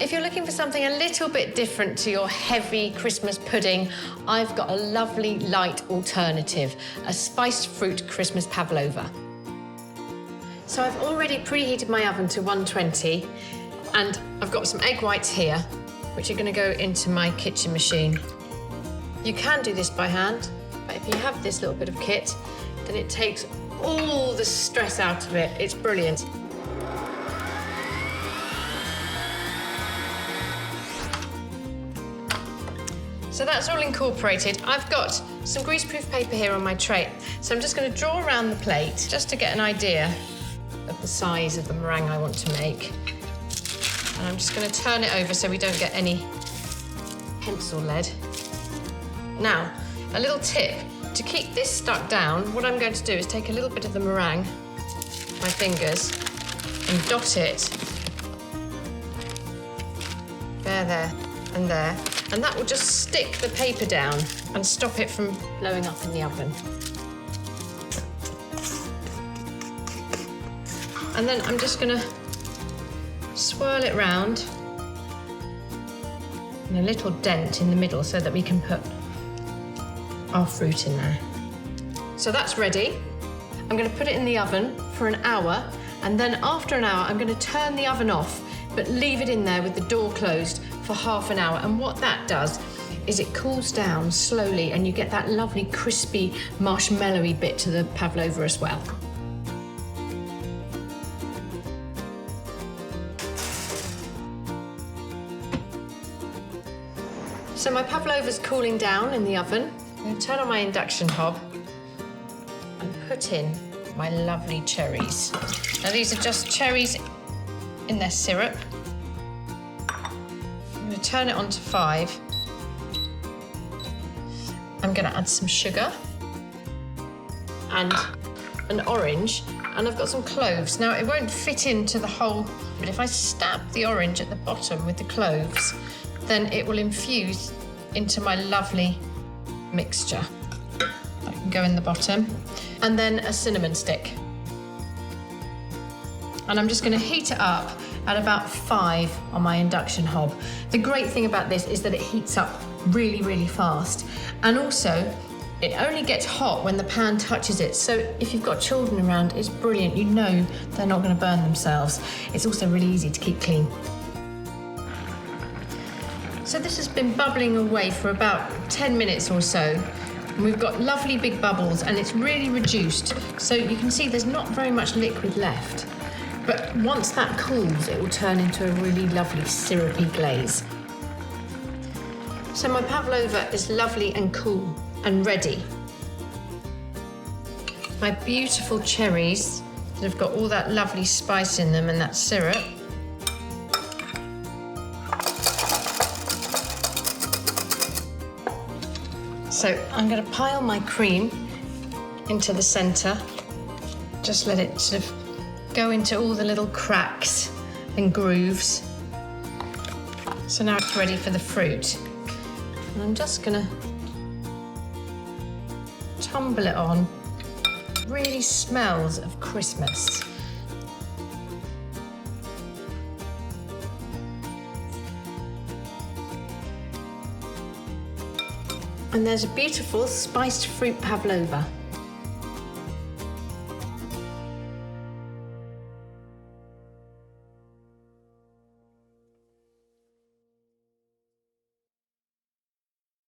If you're looking for something a little bit different to your heavy Christmas pudding, I've got a lovely light alternative, a spiced fruit Christmas pavlova. So I've already preheated my oven to 120, and I've got some egg whites here, which are going to go into my kitchen machine. You can do this by hand, but if you have this little bit of kit, then it takes all the stress out of it. It's brilliant. So that's all incorporated. I've got some greaseproof paper here on my tray. So I'm just going to draw around the plate just to get an idea of the size of the meringue I want to make. And I'm just going to turn it over so we don't get any pencil lead. Now, a little tip. To keep this stuck down, what I'm going to do is take a little bit of the meringue, my fingers, and dot it there, and there. And that will just stick the paper down and stop it from blowing up in the oven. And then I'm just gonna swirl it round and a little dent in the middle so that we can put our fruit in there. So that's ready. I'm gonna put it in the oven for an hour, and then after an hour, I'm gonna turn the oven off, but leave it in there with the door closed for half an hour. And what that does is it cools down slowly and you get that lovely crispy marshmallowy bit to the pavlova as well. So my pavlova's cooling down in the oven. I'm going to turn on my induction hob and put in my lovely cherries. Now these are just cherries in their syrup. I'm going to turn it on to 5. I'm going to add some sugar and an orange, and I've got some cloves. Now it won't fit into the whole, but if I stab the orange at the bottom with the cloves, then it will infuse into my lovely mixture. That can go in the bottom. And then a cinnamon stick. And I'm just going to heat it up at about 5 on my induction hob. The great thing about this is that it heats up really, really fast. And also, it only gets hot when the pan touches it. So if you've got children around, it's brilliant. You know they're not going to burn themselves. It's also really easy to keep clean. So this has been bubbling away for about 10 minutes or so. And we've got lovely big bubbles and it's really reduced. So you can see there's not very much liquid left. But once that cools, it will turn into a really lovely syrupy glaze. So my pavlova is lovely and cool and ready. My beautiful cherries that have got all that lovely spice in them and that syrup. So I'm going to pile my cream into the centre. Just let it sort of go into all the little cracks and grooves. So now it's ready for the fruit. And I'm just going to tumble it on. It really smells of Christmas. And there's a beautiful spiced fruit pavlova.